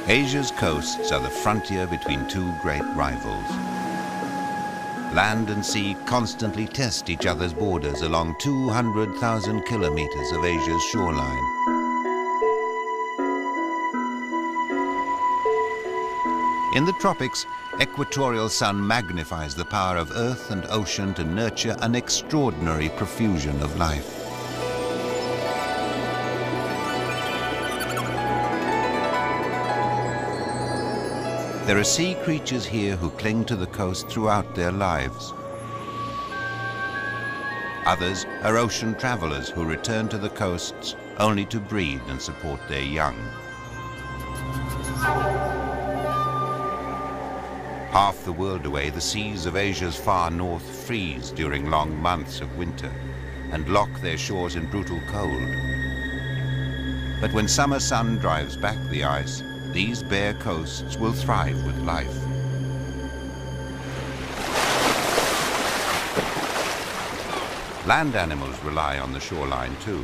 Asia's coasts are the frontier between two great rivals. Land and sea constantly test each other's borders along 200,000 kilometers of Asia's shoreline. In the tropics, equatorial sun magnifies the power of earth and ocean to nurture an extraordinary profusion of life. There are sea creatures here who cling to the coast throughout their lives. Others are ocean travelers who return to the coasts only to breed and support their young. Half the world away, the seas of Asia's far north freeze during long months of winter and lock their shores in brutal cold. But when summer sun drives back the ice, these bare coasts will thrive with life. Land animals rely on the shoreline too.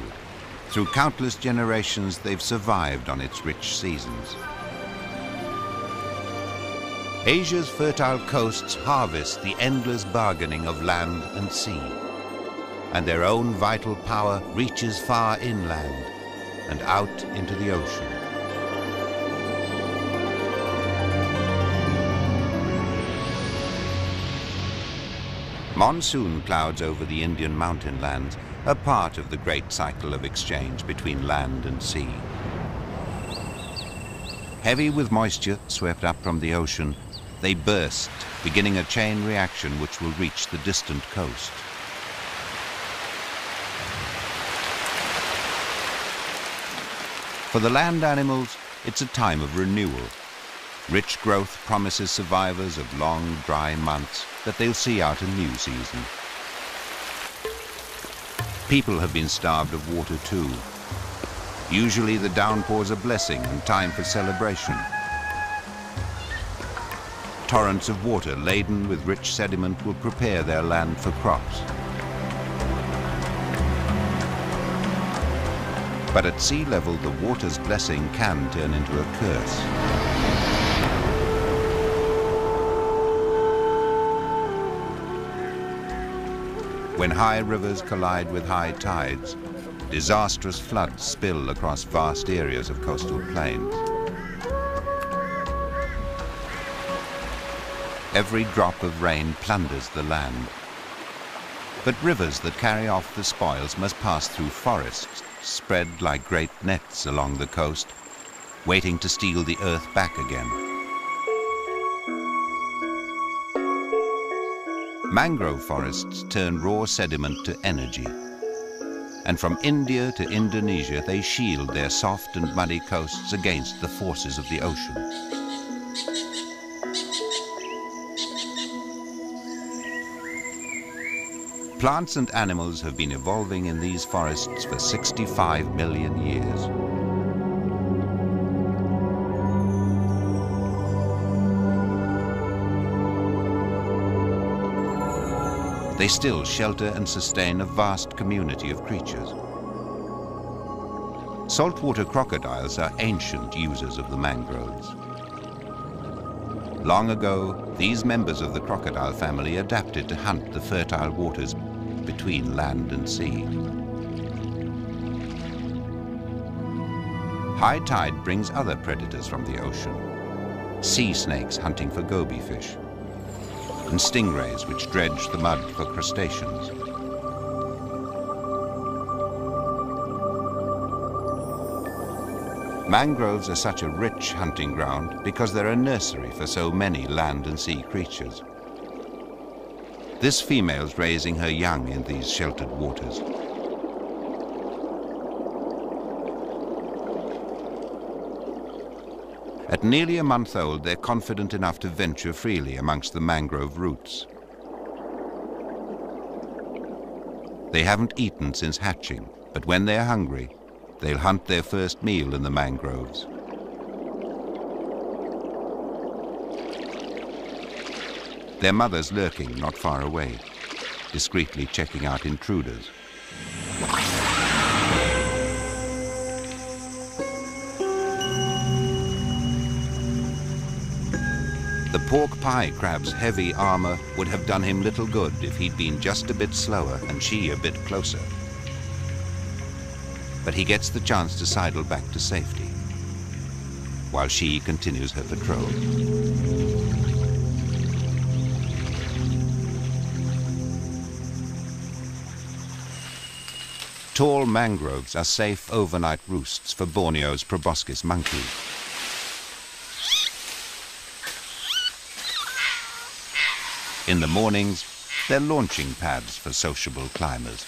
Through countless generations, they've survived on its rich seasons. Asia's fertile coasts harvest the endless bargaining of land and sea, and their own vital power reaches far inland and out into the ocean. Monsoon clouds over the Indian mountain lands are part of the great cycle of exchange between land and sea. Heavy with moisture swept up from the ocean, they burst, beginning a chain reaction which will reach the distant coast. For the land animals, it's a time of renewal. Rich growth promises survivors of long, dry months that they'll see out a new season. People have been starved of water too. Usually the downpour's a blessing and time for celebration. Torrents of water laden with rich sediment will prepare their land for crops. But at sea level, the water's blessing can turn into a curse. When high rivers collide with high tides, disastrous floods spill across vast areas of coastal plains. Every drop of rain plunders the land. But rivers that carry off the spoils must pass through forests, spread like great nets along the coast, waiting to steal the earth back again. Mangrove forests turn raw sediment to energy. And from India to Indonesia, they shield their soft and muddy coasts against the forces of the ocean. Plants and animals have been evolving in these forests for 65 million years. They still shelter and sustain a vast community of creatures. Saltwater crocodiles are ancient users of the mangroves. Long ago, these members of the crocodile family adapted to hunt the fertile waters between land and sea. High tide brings other predators from the ocean. Sea snakes hunting for goby fish, and stingrays which dredge the mud for crustaceans. Mangroves are such a rich hunting ground because they're a nursery for so many land and sea creatures. This female's raising her young in these sheltered waters. At nearly a month old, they're confident enough to venture freely amongst the mangrove roots. They haven't eaten since hatching, but when they're hungry, they'll hunt their first meal in the mangroves. Their mother's lurking not far away, discreetly checking out intruders. The pork pie crab's heavy armor would have done him little good if he'd been just a bit slower and she a bit closer. But he gets the chance to sidle back to safety, while she continues her patrol. Tall mangroves are safe overnight roosts for Borneo's proboscis monkey. In the mornings, they're launching pads for sociable climbers.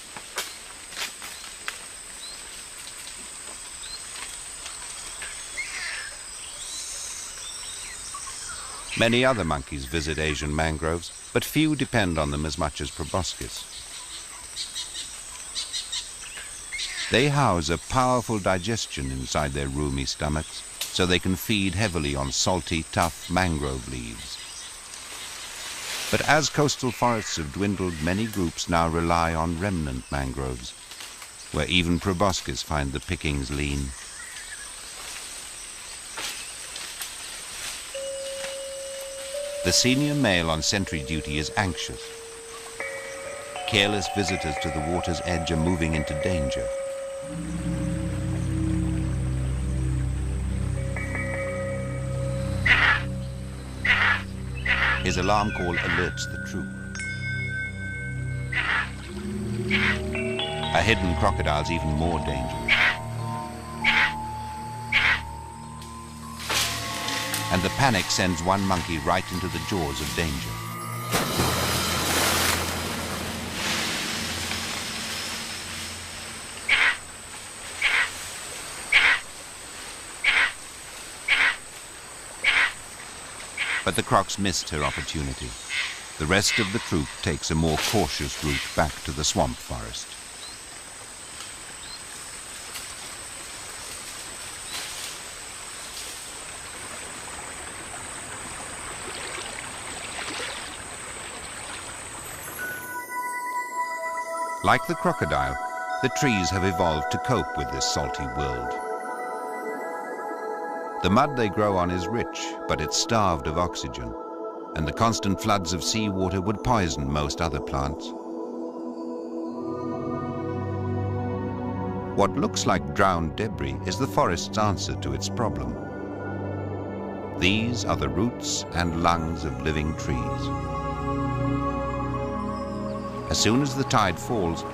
Many other monkeys visit Asian mangroves, but few depend on them as much as proboscis. They house a powerful digestion inside their roomy stomachs, so they can feed heavily on salty, tough mangrove leaves. But as coastal forests have dwindled, many groups now rely on remnant mangroves, where even proboscis find the pickings lean. The senior male on sentry duty is anxious. Careless visitors to the water's edge are moving into danger. His alarm call alerts the troop. A hidden crocodile's even more dangerous. And the panic sends one monkey right into the jaws of danger. But the crocs missed her opportunity. The rest of the troop takes a more cautious route back to the swamp forest. Like the crocodile, the trees have evolved to cope with this salty world. The mud they grow on is rich, but it's starved of oxygen, and the constant floods of seawater would poison most other plants. What looks like drowned debris is the forest's answer to its problem. These are the roots and lungs of living trees. As soon as the tide falls,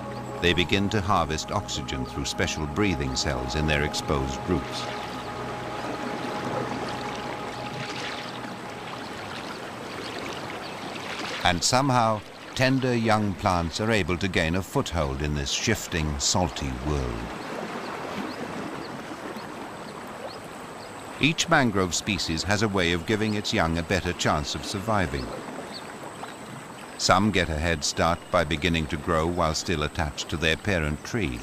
they begin to harvest oxygen through special breathing cells in their exposed roots. And somehow, tender young plants are able to gain a foothold in this shifting, salty world. Each mangrove species has a way of giving its young a better chance of surviving. Some get a head start by beginning to grow while still attached to their parent tree.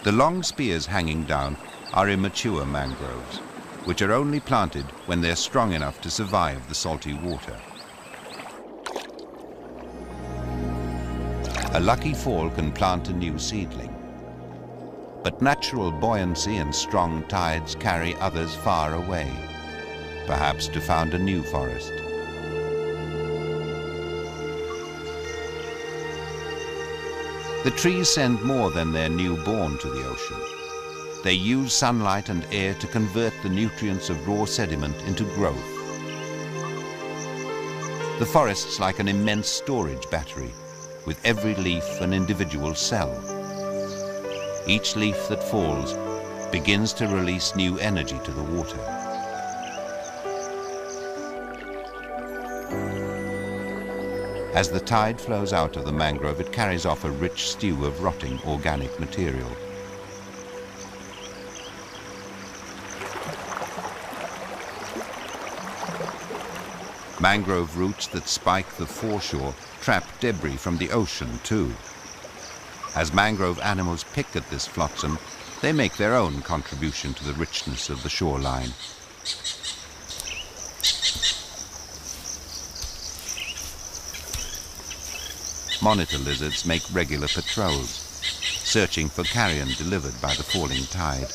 The long spears hanging down are immature mangroves, which are only planted when they're strong enough to survive the salty water. A lucky fall can plant a new seedling, but natural buoyancy and strong tides carry others far away, perhaps to found a new forest. The trees send more than their newborn to the ocean. They use sunlight and air to convert the nutrients of raw sediment into growth. The forest's like an immense storage battery, with every leaf an individual cell. Each leaf that falls begins to release new energy to the water. As the tide flows out of the mangrove, it carries off a rich stew of rotting organic material. Mangrove roots that spike the foreshore trap debris from the ocean too. As mangrove animals pick at this flotsam, they make their own contribution to the richness of the shoreline. Monitor lizards make regular patrols, searching for carrion delivered by the falling tide.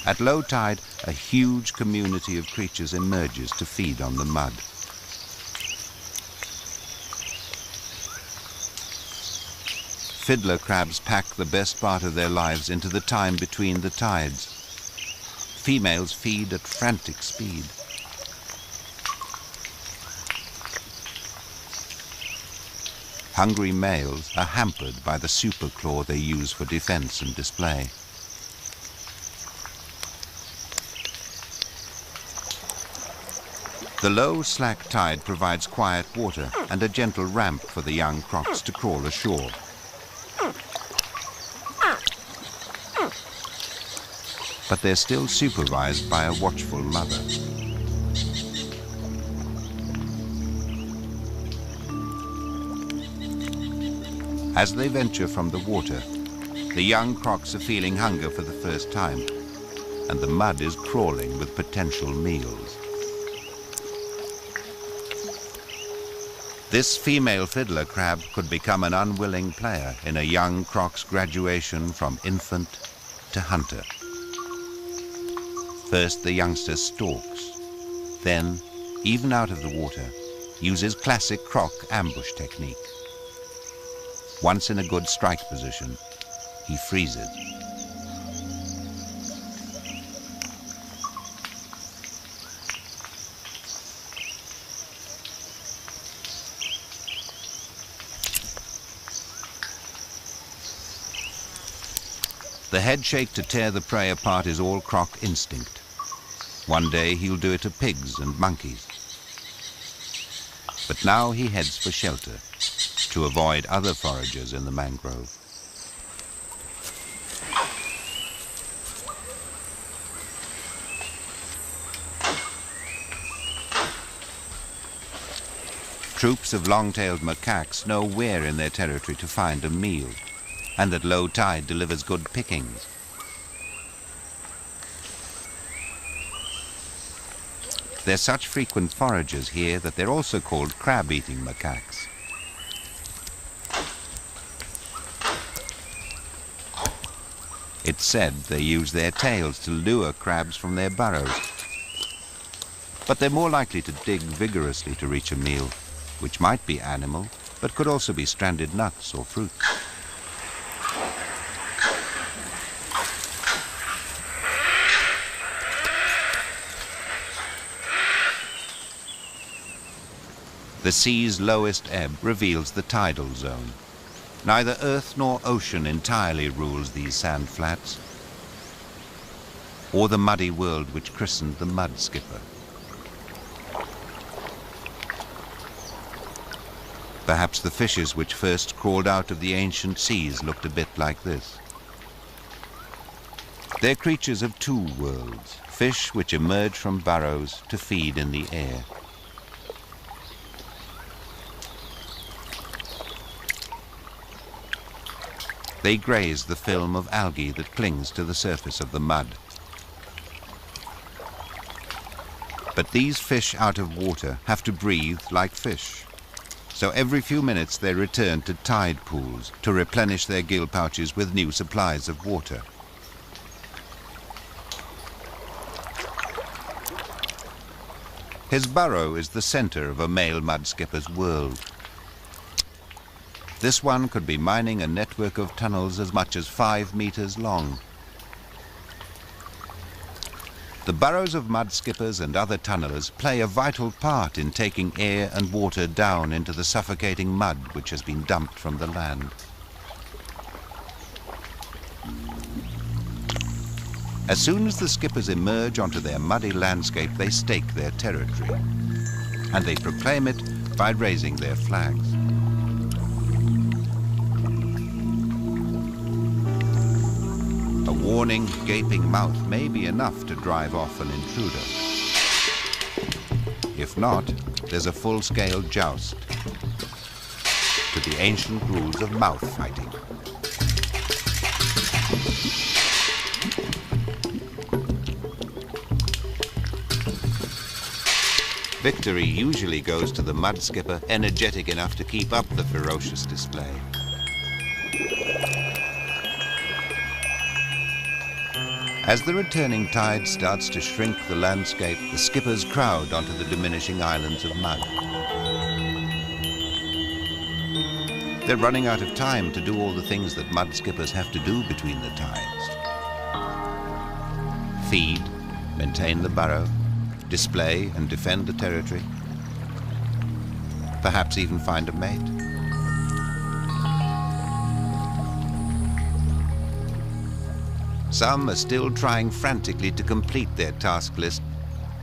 At low tide, a huge community of creatures emerges to feed on the mud. Fiddler crabs pack the best part of their lives into the time between the tides. Females feed at frantic speed. Hungry males are hampered by the super claw they use for defense and display. The low, slack tide provides quiet water and a gentle ramp for the young crocs to crawl ashore. But they're still supervised by a watchful mother. As they venture from the water, the young crocs are feeling hunger for the first time, and the mud is crawling with potential meals. This female fiddler crab could become an unwilling player in a young croc's graduation from infant to hunter. First, the youngster stalks, then, even out of the water, uses classic croc ambush technique. Once in a good strike position, he freezes. The head shake to tear the prey apart is all croc instinct. One day he'll do it to pigs and monkeys. But now he heads for shelter to avoid other foragers in the mangrove. Troops of long-tailed macaques know where in their territory to find a meal, and that low tide delivers good pickings. They're such frequent foragers here that they're also called crab-eating macaques. It's said they use their tails to lure crabs from their burrows. But they're more likely to dig vigorously to reach a meal, which might be animal, but could also be stranded nuts or fruits. The sea's lowest ebb reveals the tidal zone. Neither earth nor ocean entirely rules these sand flats, or the muddy world which christened the mud skipper. Perhaps the fishes which first crawled out of the ancient seas looked a bit like this. They're creatures of two worlds, fish which emerge from burrows to feed in the air. They graze the film of algae that clings to the surface of the mud. But these fish out of water have to breathe like fish. So every few minutes they return to tide pools to replenish their gill pouches with new supplies of water. His burrow is the center of a male mud skipper's world. This one could be mining a network of tunnels as much as 5 meters long. The burrows of mud skippers and other tunnelers play a vital part in taking air and water down into the suffocating mud which has been dumped from the land. As soon as the skippers emerge onto their muddy landscape, they stake their territory, and they proclaim it by raising their flags. A warning, gaping mouth may be enough to drive off an intruder. If not, there's a full-scale joust to the ancient rules of mouth fighting. Victory usually goes to the mud skipper, energetic enough to keep up the ferocious display. As the returning tide starts to shrink the landscape, the skippers crowd onto the diminishing islands of mud. They're running out of time to do all the things that mud skippers have to do between the tides. Feed, maintain the burrow, display and defend the territory, perhaps even find a mate. Some are still trying frantically to complete their task list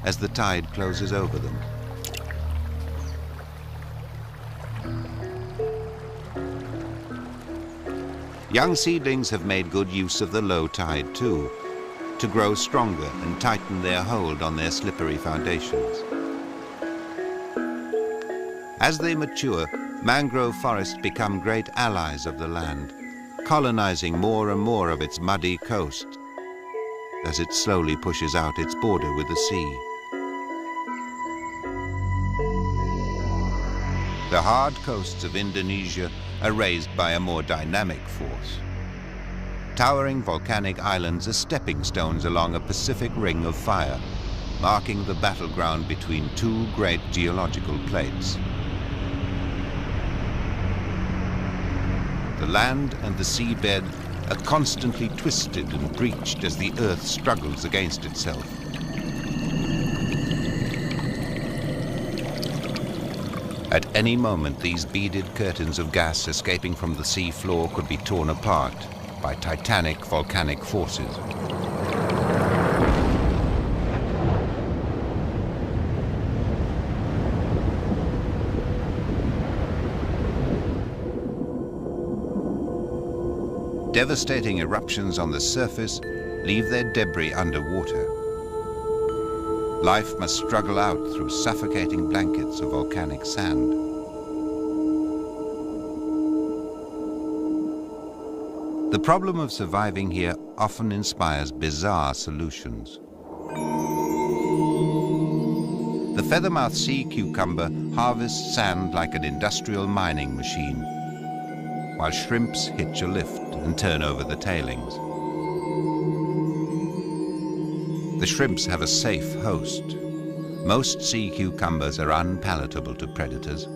as the tide closes over them. Young seedlings have made good use of the low tide too, to grow stronger and tighten their hold on their slippery foundations. As they mature, mangrove forests become great allies of the land, colonizing more and more of its muddy coast as it slowly pushes out its border with the sea. The hard coasts of Indonesia are raised by a more dynamic force. Towering volcanic islands are stepping stones along a Pacific ring of fire, marking the battleground between two great geological plates. The land and the seabed are constantly twisted and breached as the earth struggles against itself. At any moment, these beaded curtains of gas escaping from the sea floor could be torn apart by titanic volcanic forces. Devastating eruptions on the surface leave their debris underwater. Life must struggle out through suffocating blankets of volcanic sand. The problem of surviving here often inspires bizarre solutions. The feathermouth sea cucumber harvests sand like an industrial mining machine, while shrimps hitch a lift and turn over the tailings. The shrimps have a safe host. Most sea cucumbers are unpalatable to predators.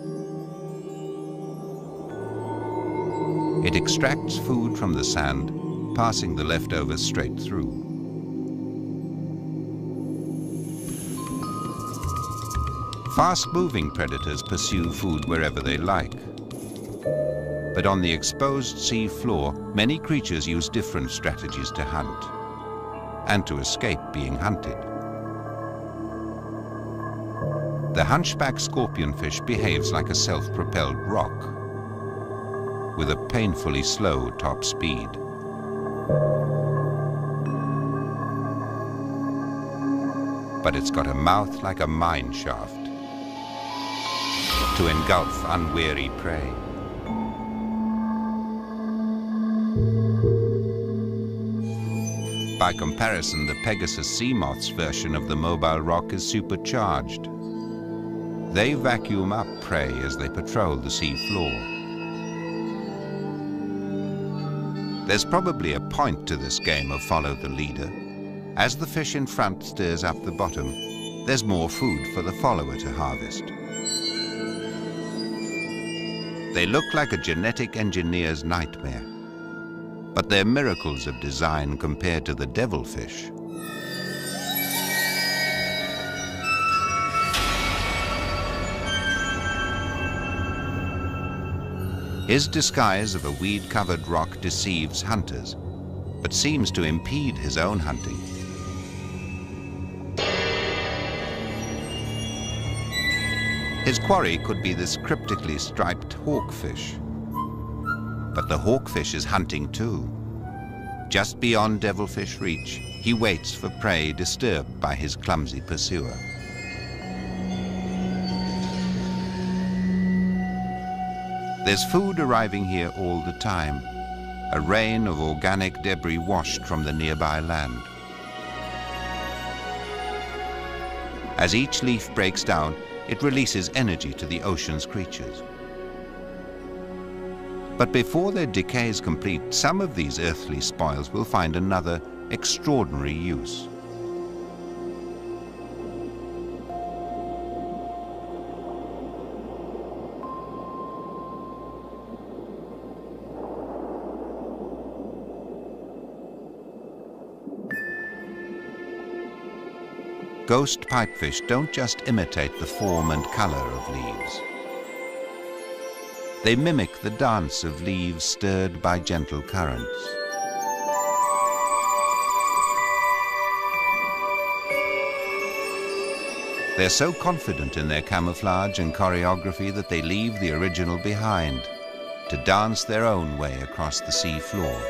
It extracts food from the sand, passing the leftovers straight through. Fast-moving predators pursue food wherever they like. But on the exposed sea floor, many creatures use different strategies to hunt and to escape being hunted. The hunchback scorpionfish behaves like a self-propelled rock with a painfully slow top speed. But it's got a mouth like a mine shaft to engulf unwary prey. By comparison, the Pegasus sea moth's version of the mobile rock is supercharged. They vacuum up prey as they patrol the sea floor. There's probably a point to this game of follow the leader. As the fish in front stirs up the bottom, there's more food for the follower to harvest. They look like a genetic engineer's nightmare, but they're miracles of design compared to the devilfish. His disguise of a weed-covered rock deceives hunters, but seems to impede his own hunting. His quarry could be this cryptically striped hawkfish. But the hawkfish is hunting too. Just beyond devilfish reach, he waits for prey disturbed by his clumsy pursuer. There's food arriving here all the time, a rain of organic debris washed from the nearby land. As each leaf breaks down, it releases energy to the ocean's creatures. But before their decay is complete, some of these earthly spoils will find another, extraordinary use. Ghost pipefish don't just imitate the form and color of leaves. They mimic the dance of leaves stirred by gentle currents. They're so confident in their camouflage and choreography that they leave the original behind to dance their own way across the sea floor.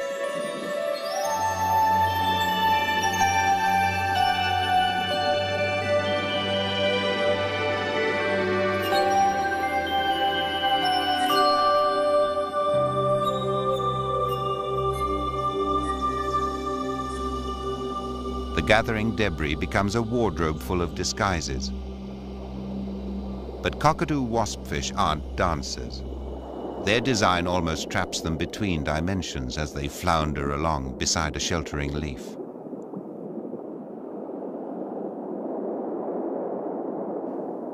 The gathering debris becomes a wardrobe full of disguises. But cockatoo waspfish aren't dancers. Their design almost traps them between dimensions as they flounder along beside a sheltering leaf.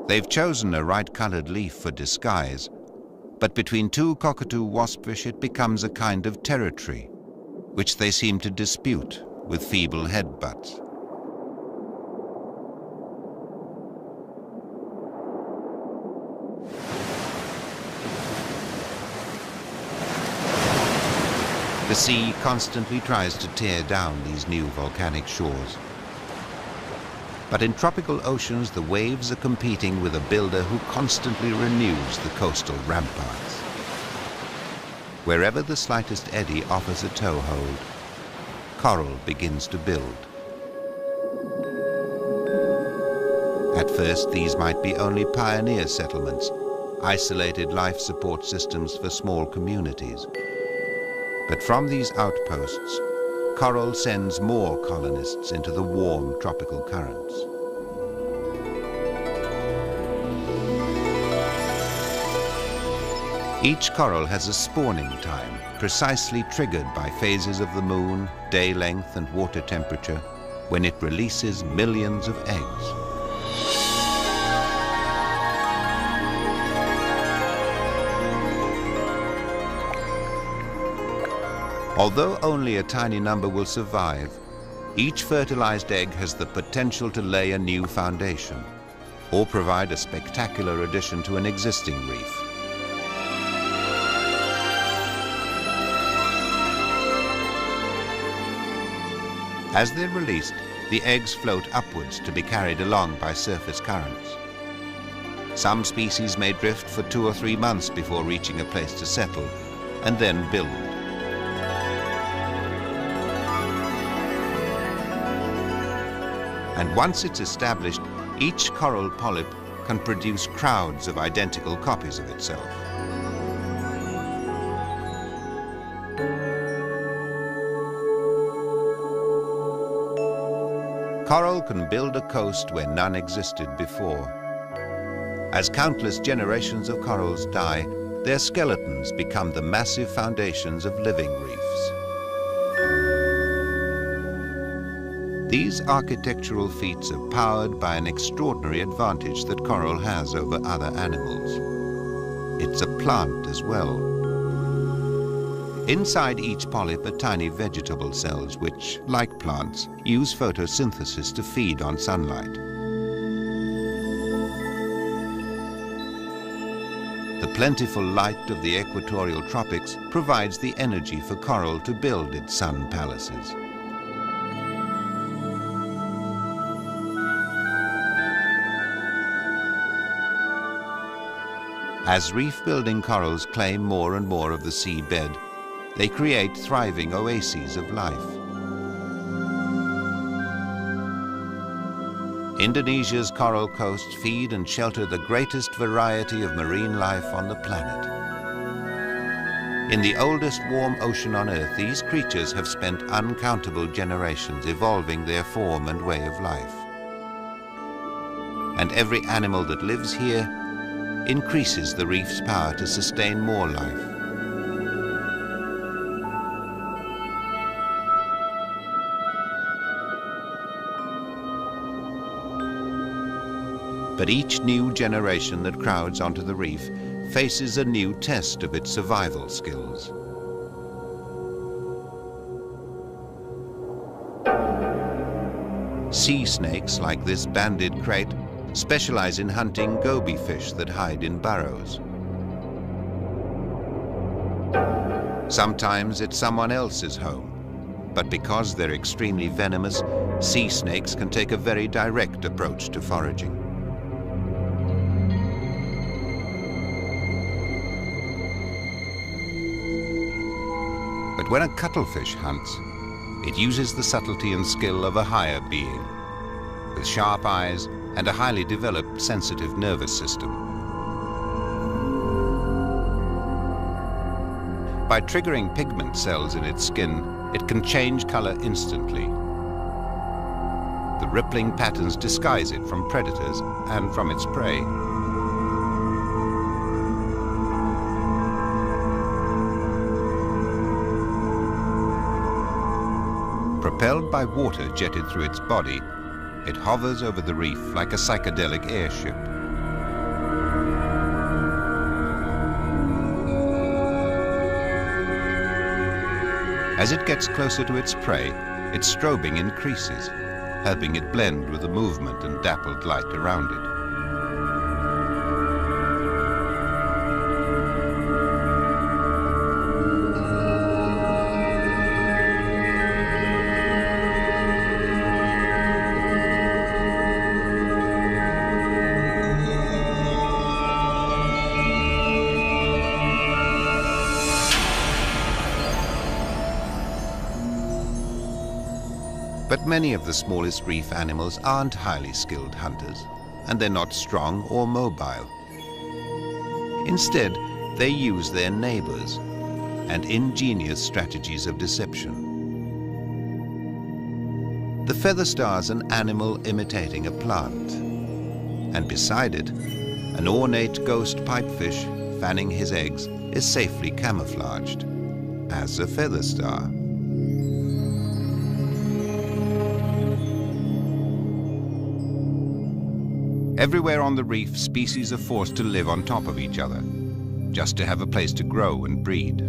They've chosen a right-colored leaf for disguise, but between two cockatoo waspfish it becomes a kind of territory, which they seem to dispute with feeble headbutts. The sea constantly tries to tear down these new volcanic shores. But in tropical oceans, the waves are competing with a builder who constantly renews the coastal ramparts. Wherever the slightest eddy offers a toehold, coral begins to build. At first, these might be only pioneer settlements, isolated life support systems for small communities. But from these outposts, coral sends more colonists into the warm tropical currents. Each coral has a spawning time, precisely triggered by phases of the moon, day length, and water temperature, when it releases millions of eggs. Although only a tiny number will survive, each fertilized egg has the potential to lay a new foundation or provide a spectacular addition to an existing reef. As they're released, the eggs float upwards to be carried along by surface currents. Some species may drift for 2 or 3 months before reaching a place to settle, and then build. And once it's established, each coral polyp can produce crowds of identical copies of itself. Coral can build a coast where none existed before. As countless generations of corals die, their skeletons become the massive foundations of living reefs. These architectural feats are powered by an extraordinary advantage that coral has over other animals. It's a plant as well. Inside each polyp are tiny vegetable cells which, like plants, use photosynthesis to feed on sunlight. The plentiful light of the equatorial tropics provides the energy for coral to build its sun palaces. As reef-building corals claim more and more of the seabed, they create thriving oases of life. Indonesia's coral coasts feed and shelter the greatest variety of marine life on the planet. In the oldest warm ocean on Earth, these creatures have spent uncountable generations evolving their form and way of life. And every animal that lives here increases the reef's power to sustain more life. But each new generation that crowds onto the reef faces a new test of its survival skills. Sea snakes, like this banded crate, specialize in hunting goby fish that hide in burrows. Sometimes it's someone else's home, but because they're extremely venomous, sea snakes can take a very direct approach to foraging. But when a cuttlefish hunts, it uses the subtlety and skill of a higher being, with sharp eyes and a highly developed sensitive nervous system. By triggering pigment cells in its skin, it can change color instantly. The rippling patterns disguise it from predators and from its prey. Propelled by water jetted through its body, it hovers over the reef like a psychedelic airship. As it gets closer to its prey, its strobing increases, helping it blend with the movement and dappled light around it. But many of the smallest reef animals aren't highly skilled hunters, and they're not strong or mobile. Instead, they use their neighbors and ingenious strategies of deception. The feather star's an animal imitating a plant, and beside it, an ornate ghost pipefish fanning his eggs is safely camouflaged as a feather star. Everywhere on the reef, species are forced to live on top of each other, just to have a place to grow and breed.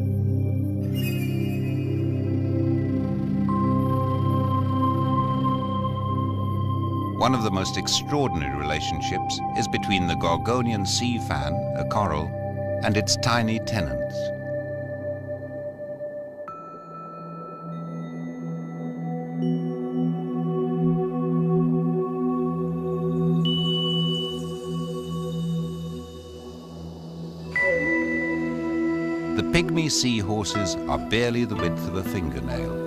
One of the most extraordinary relationships is between the Gorgonian sea fan, a coral, and its tiny tenants. The pygmy seahorses are barely the width of a fingernail.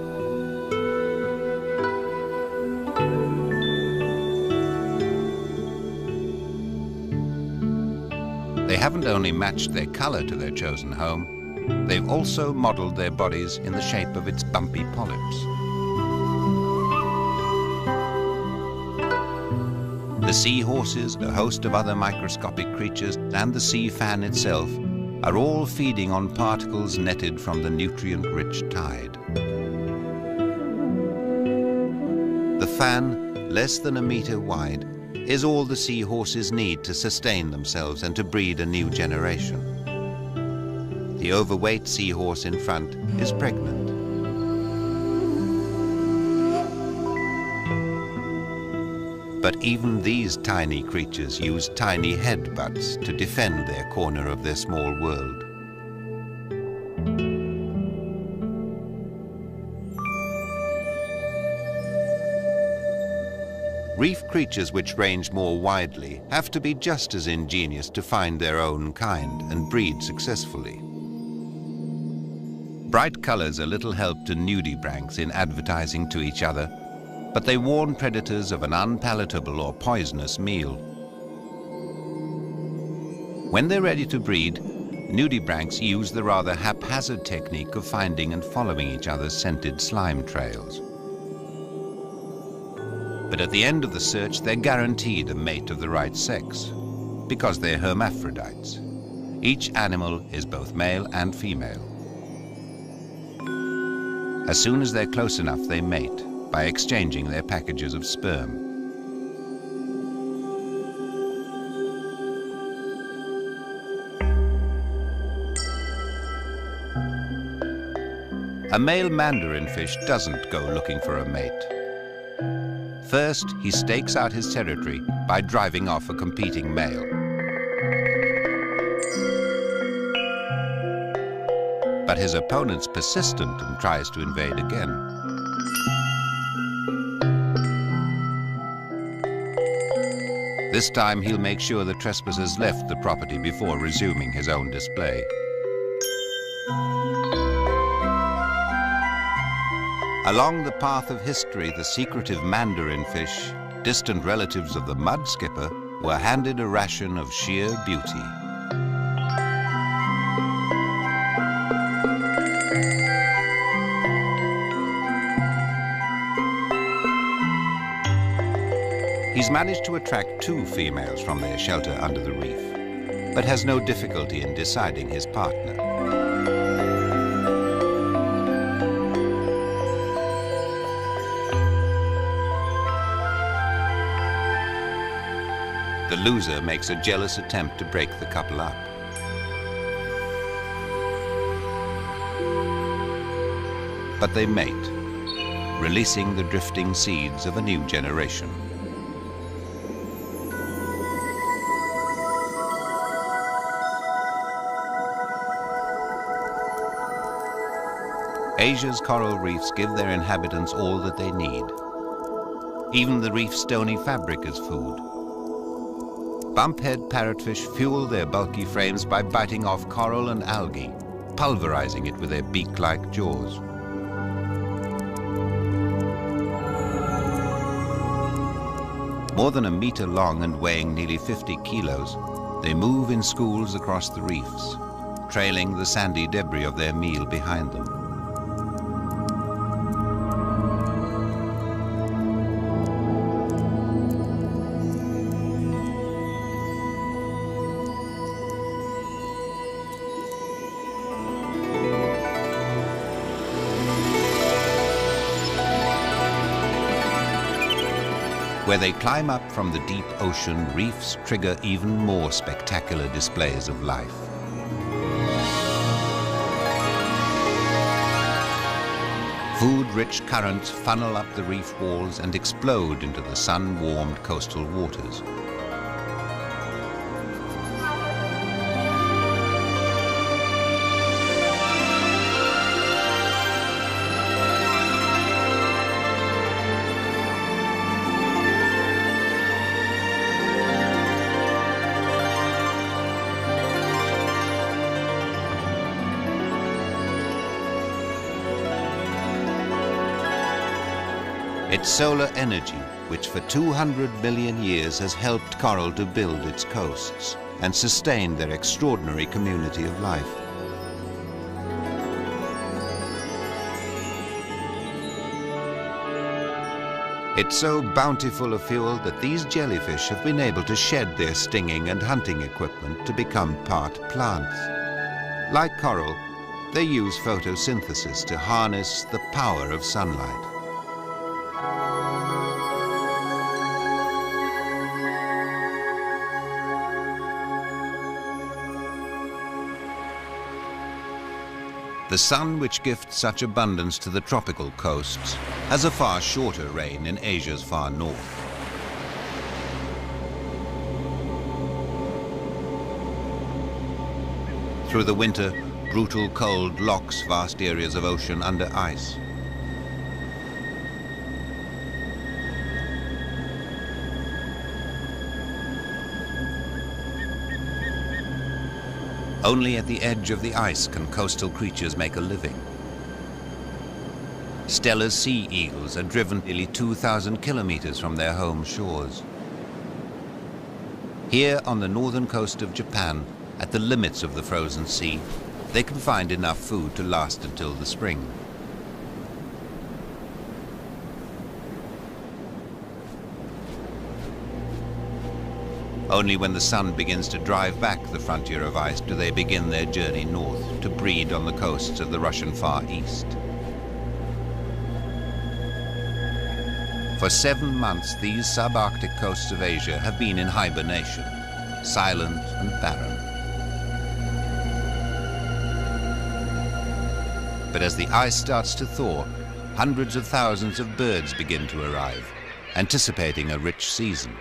They haven't only matched their color to their chosen home, they've also modeled their bodies in the shape of its bumpy polyps. The seahorses, a host of other microscopic creatures, and the sea fan itself are all feeding on particles netted from the nutrient-rich tide. The fan, less than a meter wide, is all the seahorses need to sustain themselves and to breed a new generation. The overweight seahorse in front is pregnant. But even these tiny creatures use tiny headbutts to defend their corner of their small world. Reef creatures which range more widely have to be just as ingenious to find their own kind and breed successfully. Bright colors are little help to nudibranchs in advertising to each other, but they warn predators of an unpalatable or poisonous meal. When they're ready to breed, nudibranchs use the rather haphazard technique of finding and following each other's scented slime trails. But at the end of the search, they're guaranteed a mate of the right sex, because they're hermaphrodites. Each animal is both male and female. As soon as they're close enough, they mate by exchanging their packages of sperm. A male mandarin fish doesn't go looking for a mate. First, he stakes out his territory by driving off a competing male. But his opponent's persistent and tries to invade again. This time he'll make sure the trespassers left the property before resuming his own display. Along the path of history, the secretive mandarin fish, distant relatives of the mud skipper, were handed a ration of sheer beauty. He's managed to attract 2 females from their shelter under the reef, but has no difficulty in deciding his partner. The loser makes a jealous attempt to break the couple up. But they mate, releasing the drifting seeds of a new generation. Asia's coral reefs give their inhabitants all that they need. Even the reef's stony fabric is food. Bumphead parrotfish fuel their bulky frames by biting off coral and algae, pulverizing it with their beak-like jaws. More than a meter long and weighing nearly 50 kilos, they move in schools across the reefs, trailing the sandy debris of their meal behind them. Where they climb up from the deep ocean, reefs trigger even more spectacular displays of life. Food-rich currents funnel up the reef walls and explode into the sun-warmed coastal waters. It's solar energy, which for 200 million years has helped coral to build its coasts and sustain their extraordinary community of life. It's so bountiful a fuel that these jellyfish have been able to shed their stinging and hunting equipment to become part plants. Like coral, they use photosynthesis to harness the power of sunlight. The sun, which gifts such abundance to the tropical coasts, has a far shorter reign in Asia's far north. Through the winter, brutal cold locks vast areas of ocean under ice. Only at the edge of the ice can coastal creatures make a living. Steller's sea eagles are driven nearly 2,000 kilometers from their home shores. Here on the northern coast of Japan, at the limits of the frozen sea, they can find enough food to last until the spring. Only when the sun begins to drive back the frontier of ice do they begin their journey north to breed on the coasts of the Russian Far East. For 7 months, these subarctic coasts of Asia have been in hibernation, silent and barren. But as the ice starts to thaw, hundreds of thousands of birds begin to arrive, anticipating a rich season.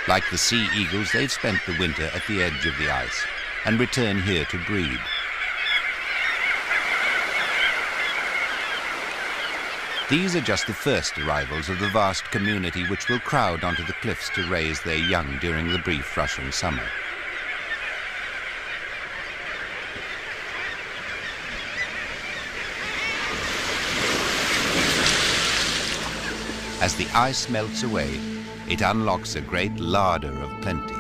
Like the sea eagles, they've spent the winter at the edge of the ice and return here to breed. These are just the first arrivals of the vast community which will crowd onto the cliffs to raise their young during the brief Russian summer. As the ice melts away, it unlocks a great larder of plenty.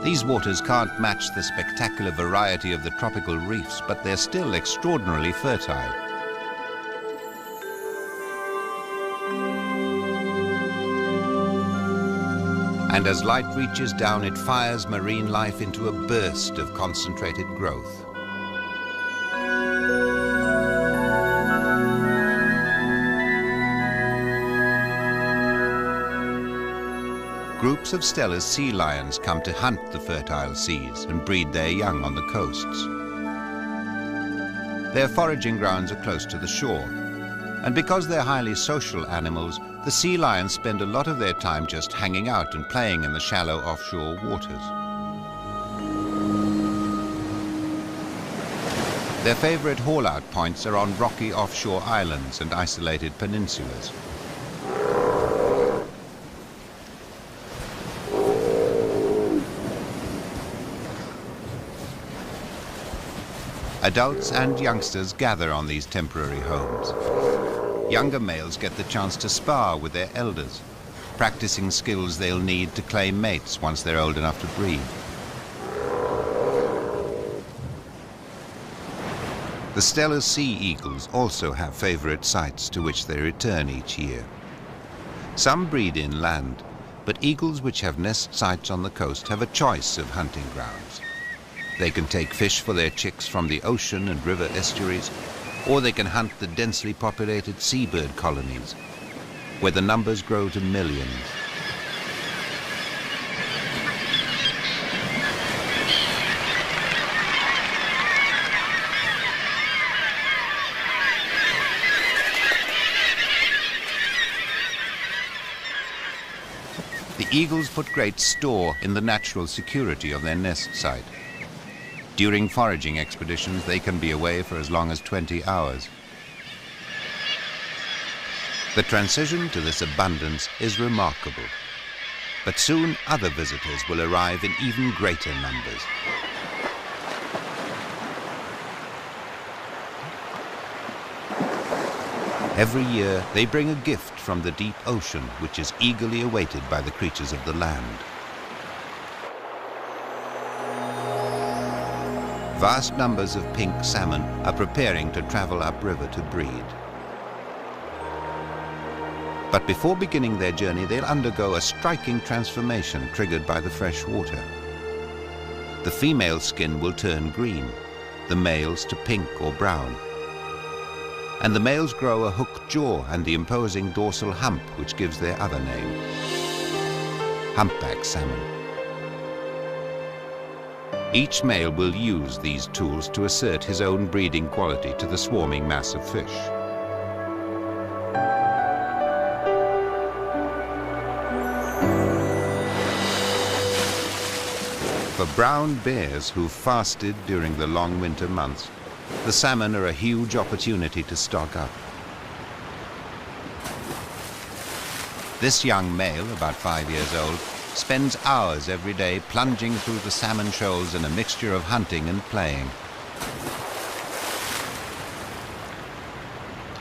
These waters can't match the spectacular variety of the tropical reefs, but they're still extraordinarily fertile. And as light reaches down, it fires marine life into a burst of concentrated growth. Groups of Stella's sea lions come to hunt the fertile seas and breed their young on the coasts. Their foraging grounds are close to the shore, and because they're highly social animals, the sea lions spend a lot of their time just hanging out and playing in the shallow offshore waters. Their favorite haul-out points are on rocky offshore islands and isolated peninsulas. Adults and youngsters gather on these temporary homes. Younger males get the chance to spar with their elders, practicing skills they'll need to claim mates once they're old enough to breed. The Stella's sea eagles also have favorite sites to which they return each year. Some breed inland, but eagles which have nest sites on the coast have a choice of hunting grounds. They can take fish for their chicks from the ocean and river estuaries, or they can hunt the densely populated seabird colonies, where the numbers grow to millions. The eagles put great store in the natural security of their nest site. During foraging expeditions, they can be away for as long as 20 hours. The transition to this abundance is remarkable, but soon other visitors will arrive in even greater numbers. Every year, they bring a gift from the deep ocean, which is eagerly awaited by the creatures of the land. Vast numbers of pink salmon are preparing to travel upriver to breed. But before beginning their journey, they'll undergo a striking transformation triggered by the fresh water. The female skin will turn green, the male's to pink or brown. And the males grow a hooked jaw and the imposing dorsal hump, which gives their other name, humpback salmon. Each male will use these tools to assert his own breeding quality to the swarming mass of fish. For brown bears who fasted during the long winter months, the salmon are a huge opportunity to stock up. This young male, about 5 years old, spends hours every day plunging through the salmon shoals in a mixture of hunting and playing.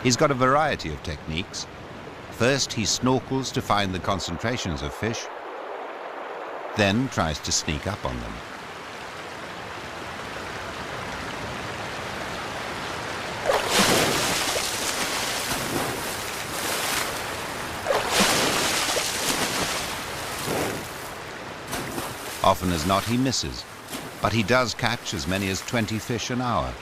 He's got a variety of techniques. First, he snorkels to find the concentrations of fish, then tries to sneak up on them. Often as not, he misses, but he does catch as many as 20 fish an hour.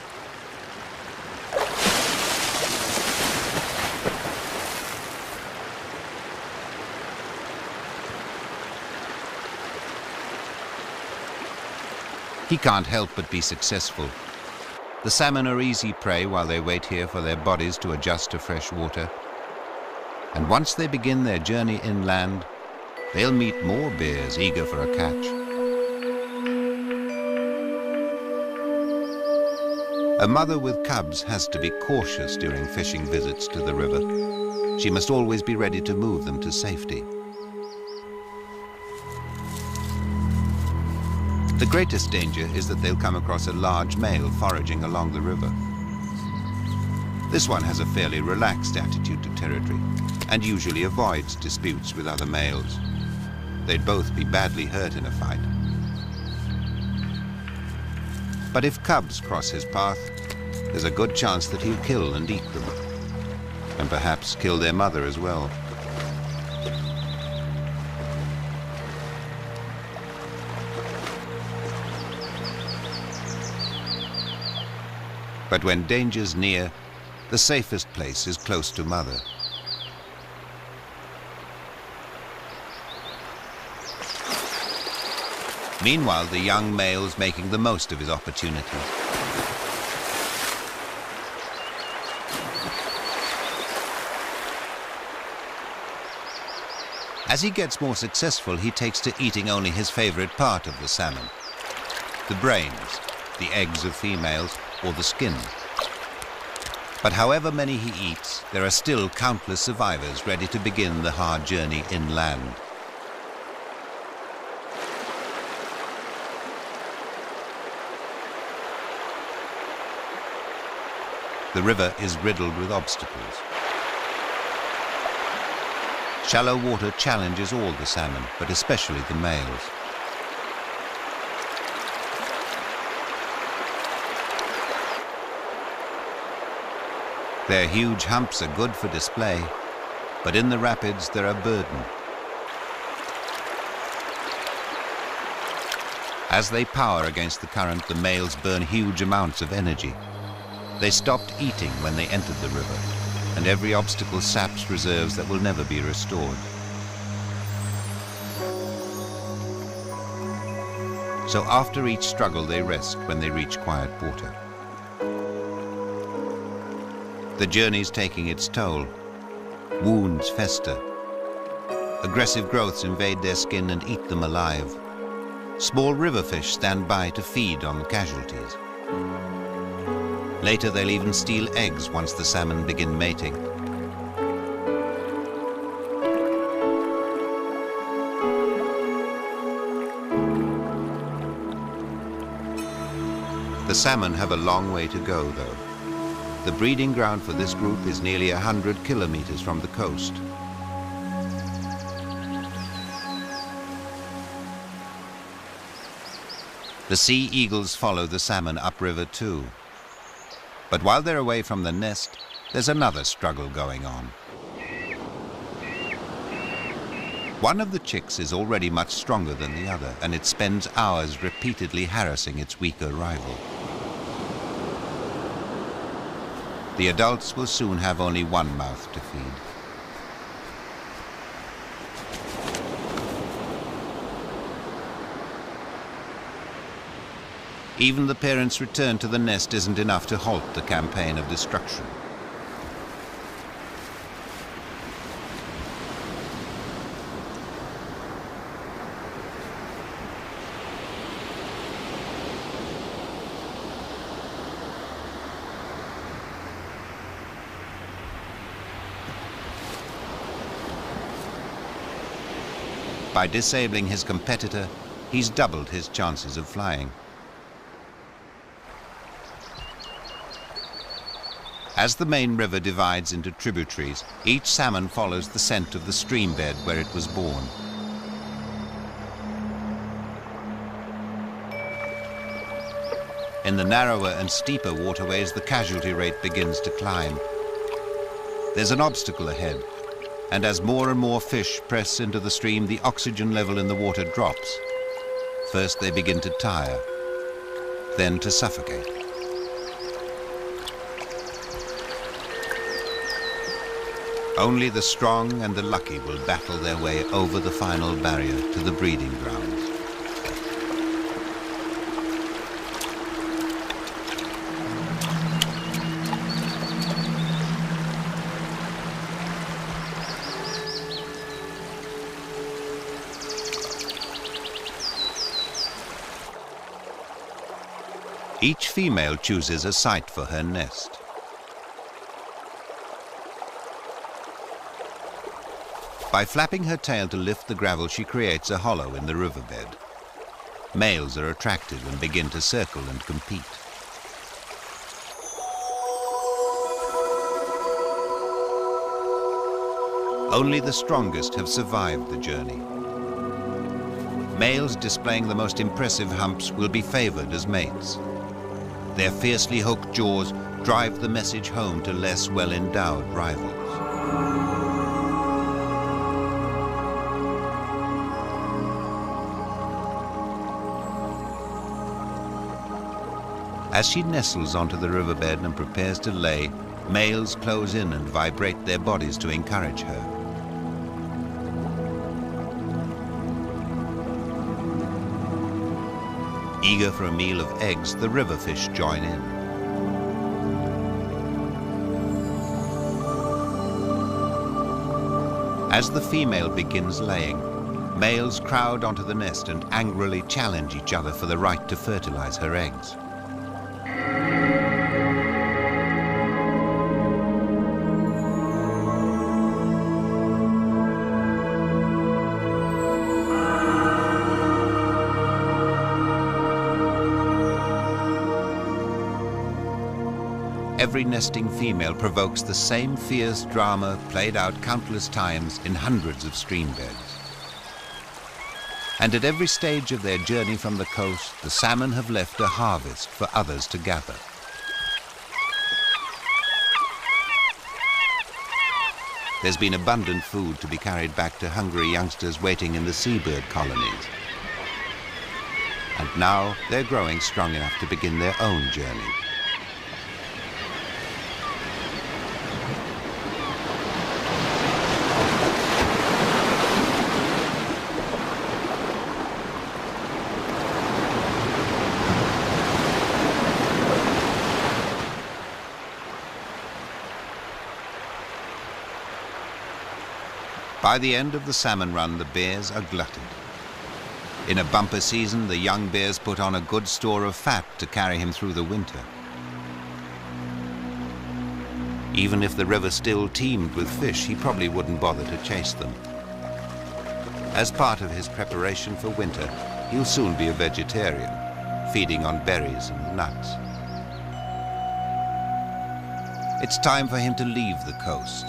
He can't help but be successful. The salmon are easy prey while they wait here for their bodies to adjust to fresh water. And once they begin their journey inland, they'll meet more bears eager for a catch. A mother with cubs has to be cautious during fishing visits to the river. She must always be ready to move them to safety. The greatest danger is that they'll come across a large male foraging along the river. This one has a fairly relaxed attitude to territory and usually avoids disputes with other males. They'd both be badly hurt in a fight. But if cubs cross his path, there's a good chance that he'll kill and eat them, and perhaps kill their mother as well. But when danger's near, the safest place is close to mother. Meanwhile, the young male's making the most of his opportunities. As he gets more successful, he takes to eating only his favorite part of the salmon: the brains, the eggs of females, or the skin. But however many he eats, there are still countless survivors ready to begin the hard journey inland. The river is riddled with obstacles. Shallow water challenges all the salmon, but especially the males. Their huge humps are good for display, but in the rapids they're a burden. As they power against the current, the males burn huge amounts of energy. They stopped eating when they entered the river, and every obstacle saps reserves that will never be restored. So after each struggle they rest when they reach quiet water. The journey's taking its toll. Wounds fester. Aggressive growths invade their skin and eat them alive. Small river fish stand by to feed on casualties. Later they'll even steal eggs once the salmon begin mating. The salmon have a long way to go, though. The breeding ground for this group is nearly 100 kilometers from the coast. The sea eagles follow the salmon upriver too. But while they're away from the nest, there's another struggle going on. One of the chicks is already much stronger than the other, and it spends hours repeatedly harassing its weaker rival. The adults will soon have only one mouth to feed. Even the parents' return to the nest isn't enough to halt the campaign of destruction. By disabling his competitor, he's doubled his chances of flying. As the main river divides into tributaries, each salmon follows the scent of the stream bed where it was born. In the narrower and steeper waterways, the casualty rate begins to climb. There's an obstacle ahead, and as more and more fish press into the stream, the oxygen level in the water drops. First they begin to tire, then to suffocate. Only the strong and the lucky will battle their way over the final barrier to the breeding grounds. Each female chooses a site for her nest. By flapping her tail to lift the gravel, she creates a hollow in the riverbed. Males are attracted and begin to circle and compete. Only the strongest have survived the journey. Males displaying the most impressive humps will be favored as mates. Their fiercely hooked jaws drive the message home to less well-endowed rivals. As she nestles onto the riverbed and prepares to lay, males close in and vibrate their bodies to encourage her. Eager for a meal of eggs, the river fish join in. As the female begins laying, males crowd onto the nest and angrily challenge each other for the right to fertilize her eggs. Every nesting female provokes the same fierce drama played out countless times in hundreds of stream beds. And at every stage of their journey from the coast, the salmon have left a harvest for others to gather. There's been abundant food to be carried back to hungry youngsters waiting in the seabird colonies. And now they're growing strong enough to begin their own journey. By the end of the salmon run, the bears are glutted. In a bumper season, the young bears put on a good store of fat to carry him through the winter. Even if the river still teemed with fish, he probably wouldn't bother to chase them. As part of his preparation for winter, he'll soon be a vegetarian, feeding on berries and nuts. It's time for him to leave the coast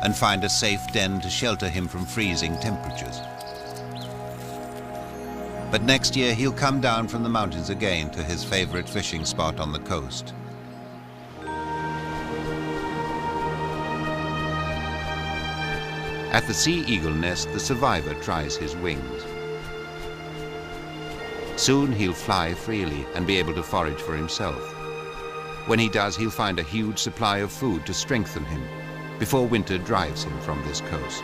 and find a safe den to shelter him from freezing temperatures. But next year he'll come down from the mountains again to his favorite fishing spot on the coast. At the sea eagle nest, the survivor tries his wings. Soon he'll fly freely and be able to forage for himself. When he does, he'll find a huge supply of food to strengthen him before winter drives him from this coast.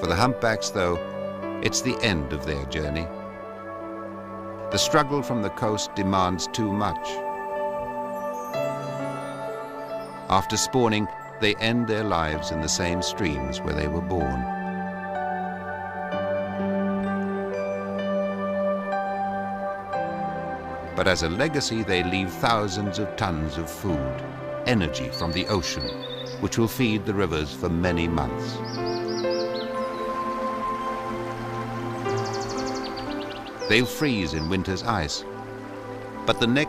For the humpbacks, though, it's the end of their journey. The struggle from the coast demands too much. After spawning, they end their lives in the same streams where they were born. But as a legacy, they leave thousands of tons of food, energy from the ocean, which will feed the rivers for many months. They'll freeze in winter's ice, but the next